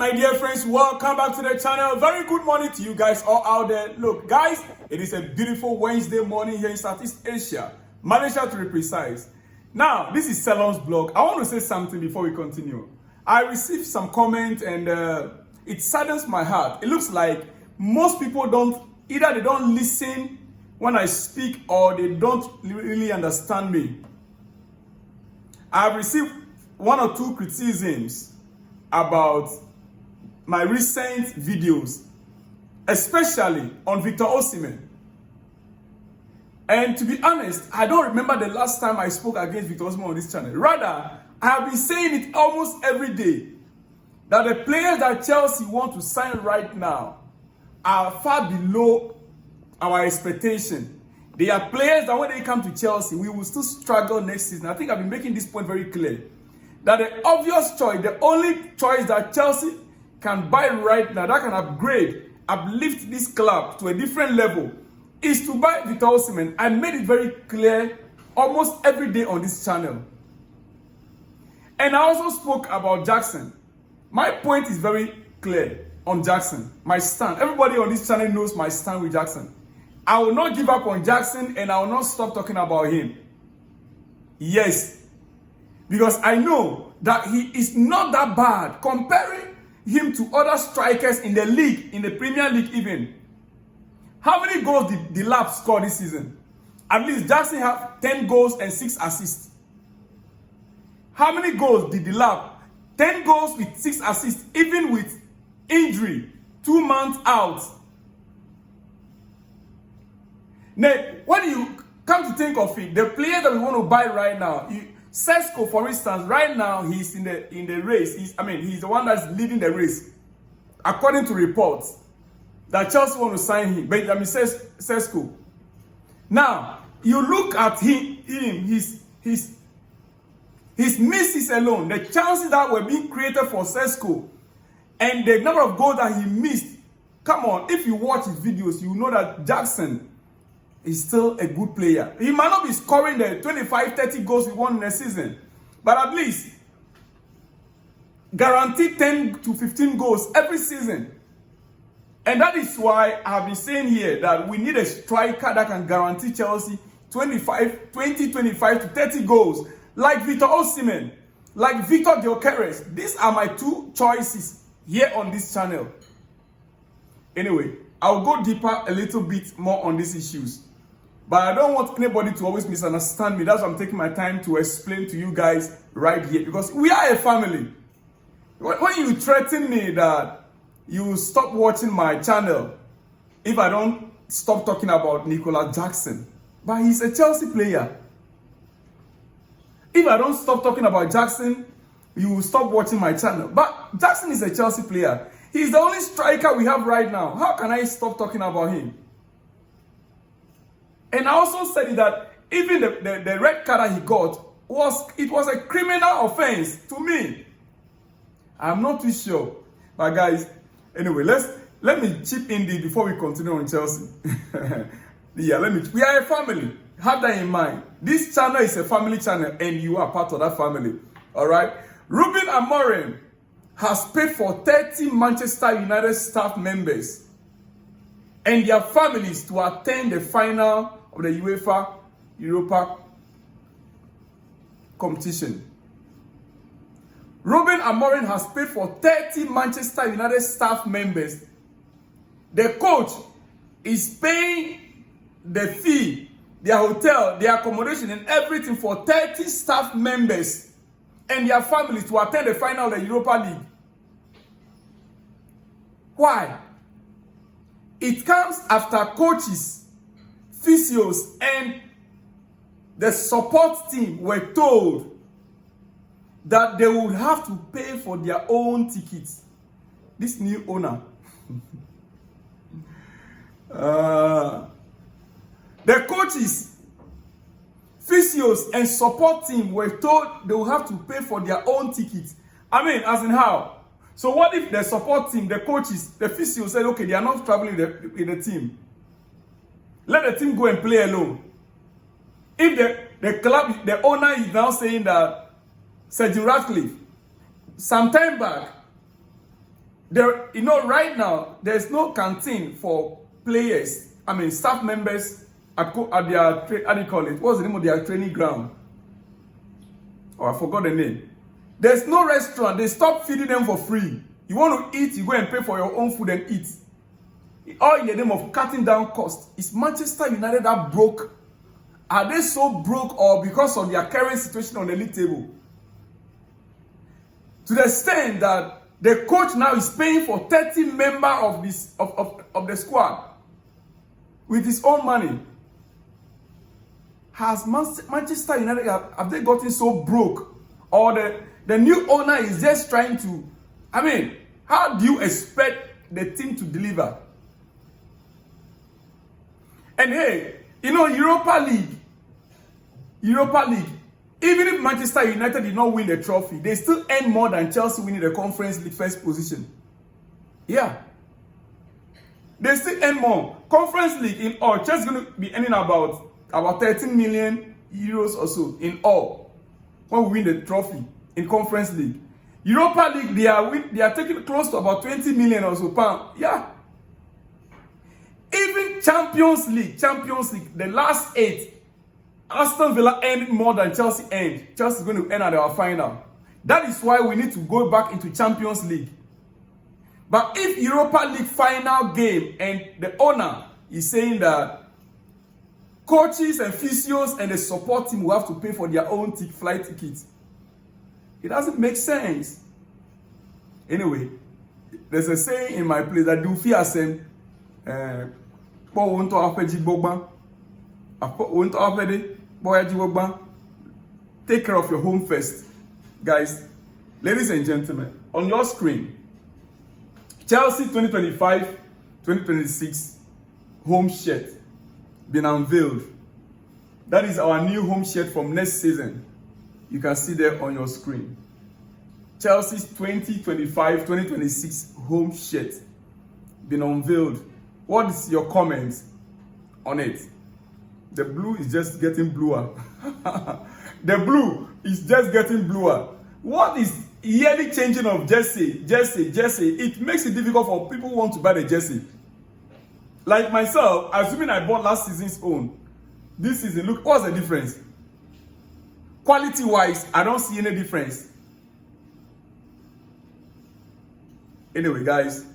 My dear friends, welcome back to the channel. Very good morning to you guys all out there. Look, guys, it is a beautiful Wednesday morning here in Southeast Asia, Malaysia to be precise. Now, this is Salon's blog. I want to say something before we continue. I received some comments and it saddens my heart. It looks like most people either they don't listen when I speak or they don't really understand me. I've received one or two criticisms about my recent videos, especially on Victor Osimhen. And to be honest, I don't remember the last time I spoke against Victor Osimhen on this channel. Rather, I have been saying it almost every day that the players that Chelsea want to sign right now are far below our expectation. They are players that when they come to Chelsea, we will still struggle next season. I think I've been making this point very clear. That the obvious choice, the only choice that Chelsea can buy right now, that can uplift this club to a different level, is to buy Victor Osimhen. I made it very clear almost every day on this channel. And I also spoke about Jackson. My point is very clear on Jackson. My stand. Everybody on this channel knows my stand with Jackson. I will not give up on Jackson and I will not stop talking about him. Yes. Because I know that he is not that bad. Comparing him to other strikers in the league, in the Premier League even. How many goals did the Lab score this season? At least Jackson have 10 goals and 6 assists. How many goals did the Lab? 10 goals with 6 assists, even with injury, 2 months out. Now, when you come to think of it, the player that we want to buy right now, Sesko, for instance, right now he's in the race. He's the one that's leading the race, according to reports that Chelsea want to sign him. But Sesko. Now you look at his misses alone, the chances that were being created for Sesko, and the number of goals that he missed. Come on, if you watch his videos, you know that Jackson is still a good player. He might not be scoring the 25-30 goals we want in a season, but at least guaranteed 10 to 15 goals every season. And that is why I've been saying here that we need a striker that can guarantee Chelsea 25 to 30 goals, like Victor Osimhen, like Victor Gyökeres. These are my two choices here on this channel. Anyway, I'll go deeper a little bit more on these issues. But I don't want anybody to always misunderstand me. That's why I'm taking my time to explain to you guys right here. Because we are a family. When you threaten me that you will stop watching my channel if I don't stop talking about Nicolas Jackson. But he's a Chelsea player. If I don't stop talking about Jackson, you will stop watching my channel. But Jackson is a Chelsea player. He's the only striker we have right now. How can I stop talking about him? And I also said that even the red card that he got was a criminal offense to me. I'm not too sure. But guys, anyway, let me chip in this before we continue on Chelsea. We are a family. Have that in mind. This channel is a family channel and you are part of that family. Alright? Ruben Amorim has paid for 30 Manchester United staff members and their families to attend the final of the UEFA Europa competition. Ruben Amorim has paid for 30 Manchester United staff members. The coach is paying the fee, their hotel, their accommodation and everything for 30 staff members and their families to attend the final of the Europa League. Why? It comes after coaches, physios, and the support team were told that they would have to pay for their own tickets. This new owner. The coaches, physios, and support team were told they would have to pay for their own tickets. I mean, as in how? So what if the support team, the coaches, the physios said, okay, they are not traveling with the team. Let the team go and play alone. If the club, the owner is now saying that Sergio Ratcliffe, some time back, There, right now, there's no canteen for players. I mean, staff members at their, how do you call it? What's the name of their training ground? Oh, I forgot the name. There's no restaurant. They stop feeding them for free. You want to eat, you go and pay for your own food and eat. All in the name of cutting down costs. Is Manchester United that broke? Are they so broke, or because of their current situation on the league table? To the extent that the coach now is paying for 30 members of the squad with his own money. Has Manchester United, have they gotten so broke? Or the new owner is just trying to, I mean, how do you expect the team to deliver? And hey, Europa League, even if Manchester United did not win the trophy, they still earn more than Chelsea winning the Conference League first position. Yeah. They still earn more. Conference League in all, Chelsea is going to be earning about 13 million euros or so in all when we win the trophy in Conference League. Europa League, they are taking close to about 20 million or so pound. Yeah. Even Champions League, the last 8, Aston Villa earned more than Chelsea earned. Chelsea is going to end at our final. That is why we need to go back into Champions League. But if Europa League final game and the owner is saying that coaches and physios and the support team will have to pay for their own flight tickets, it doesn't make sense. Anyway, there's a saying in my place that do fear same. Take care of your home first. Guys, ladies and gentlemen, on your screen, Chelsea 2025-2026 home shirt been unveiled. That is our new home shirt from next season. You can see there on your screen. Chelsea's 2025-2026 home shirt been unveiled. What is your comment on it? The blue is just getting bluer. The blue is just getting bluer. What is yearly changing of jersey? It makes it difficult for people who want to buy the jersey. Like myself, assuming I bought last season's own, this season, look, what's the difference? Quality-wise, I don't see any difference. Anyway, guys,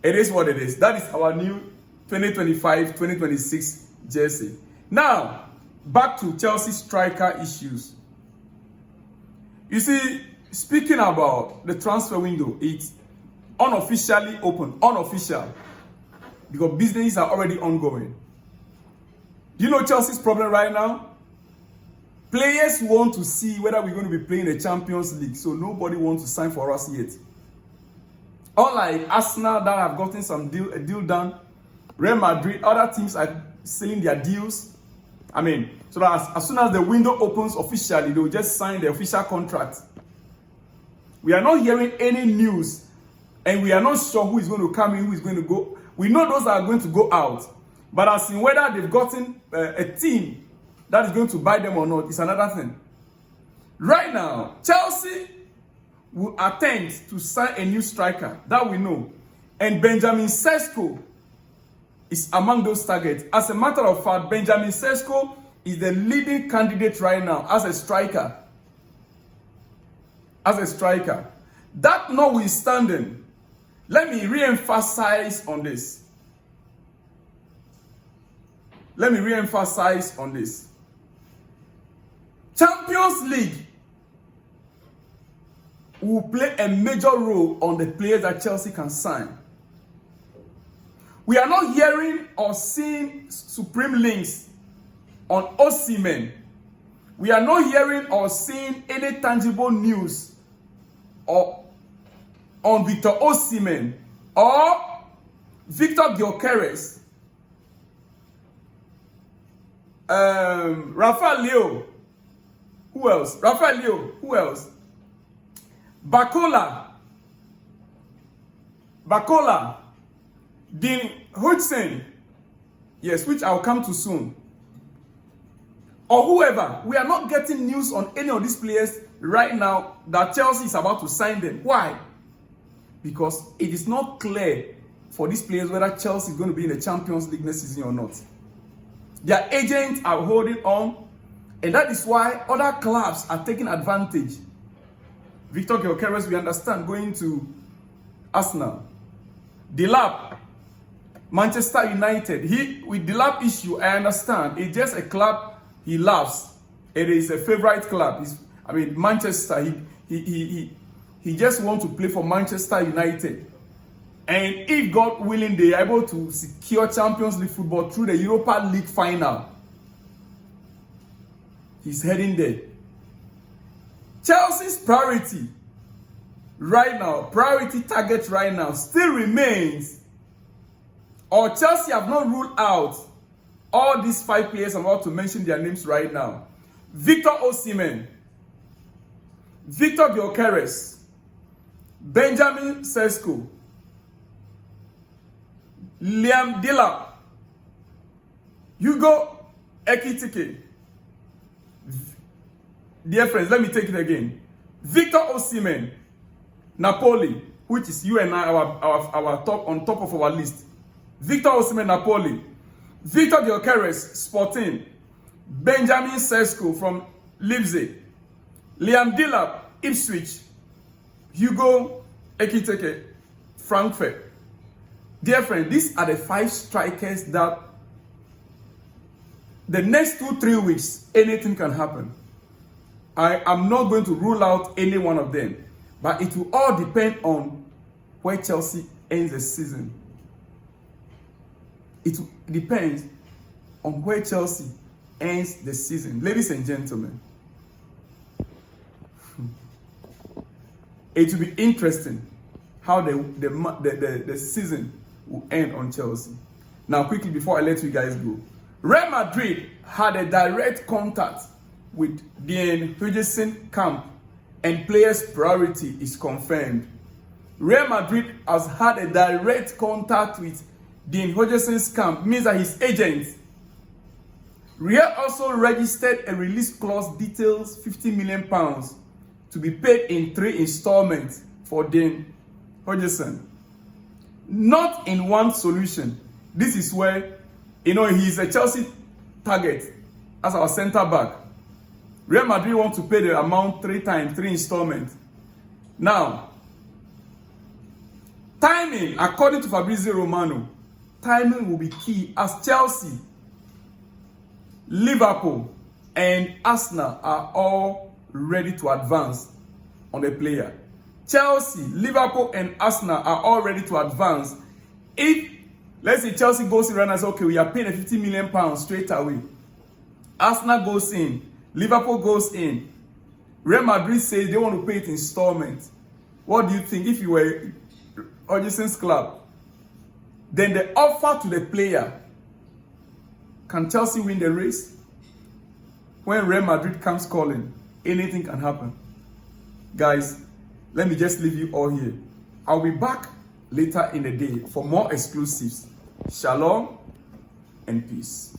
it is what it is. That is our new 2025-2026 jersey. Now, back to Chelsea striker issues. You see, speaking about the transfer window, it's unofficially open, unofficial, because businesses are already ongoing. Do you know Chelsea's problem right now? Players want to see whether we're going to be playing the Champions League, so nobody wants to sign for us yet. Unlike Arsenal that have gotten a deal done, Real Madrid, other teams are sealing their deals. I mean, so that as soon as the window opens officially, they will just sign the official contract. We are not hearing any news, and we are not sure who is going to come in, who is going to go. We know those are going to go out, but as in whether they've gotten a team that is going to buy them or not is another thing. Right now, Chelsea will attempt to sign a new striker, that we know, and Benjamin Sesko is among those targets. As a matter of fact, Benjamin Sesko is the leading candidate right now as a striker. That notwithstanding, let me re-emphasize on this. Champions League will play a major role on the players that Chelsea can sign. We are not hearing or seeing supreme links on Osimhen. We are not hearing or seeing any tangible news or on Victor Osimhen or Victor Gyökeres, Rafael Leo. Who else? Bakola, Dean Hudson, yes, which I'll come to soon, or whoever. We are not getting news on any of these players right now that Chelsea is about to sign them. Why? because it is not clear for these players whether Chelsea is going to be in the Champions League next season or not. Their agents are holding on, and that is why other clubs are taking advantage. Victor Gyökeres, we understand, going to Arsenal. Delap, Manchester United. With Delap issue, I understand. It's just a club he loves. It is a favorite club. Manchester. He just wants to play for Manchester United. And if God willing, they are able to secure Champions League football through the Europa League final, he's heading there. Chelsea's priority target right now still remains, or Chelsea have not ruled out all these 5 players I'm about to mention their names right now. Victor Osimhen, Victor Gyökeres, Benjamin Sesko, Liam Delap, Hugo Ekitike. Dear friends, let me take it again. Victor Osimhen, Napoli, which is you and I, our top on top of our list. Victor Osimhen, Napoli. Victor Gyökeres, Sporting. Benjamin Sesko from Leipzig. Liam Delap, Ipswich. Hugo Ekitike, Frankfurt. Dear friend, these are the 5 strikers that the next 2-3 weeks, anything can happen. I am not going to rule out any one of them, but it will all depend on where Chelsea ends the season. It depends on where Chelsea ends the season. Ladies and gentlemen, it will be interesting how the season will end on Chelsea. Now, quickly before I let you guys go, Real Madrid had a direct contact with Dean Hudson camp, and players' priority is confirmed. Real Madrid has had a direct contact with Dean Hudson's camp, means that his agent. Real also registered a release clause details £50 million to be paid in 3 installments for Dean Hudson. Not in one solution. This is where, he's a Chelsea target as our center back. Real Madrid want to pay the amount 3 times, 3 installments. Now, timing, according to Fabrizio Romano, timing will be key as Chelsea, Liverpool, and Arsenal are all ready to advance on the player. Chelsea, Liverpool, and Arsenal are all ready to advance. If, let's say, Chelsea goes in and says, okay, we are paying £50 million straight away. Arsenal goes in. Liverpool goes in. Real Madrid says they want to pay it in installments. What do you think if you were Hodgson's club? Then the offer to the player, can Chelsea win the race? When Real Madrid comes calling, anything can happen. Guys, let me just leave you all here. I'll be back later in the day for more exclusives. Shalom and peace.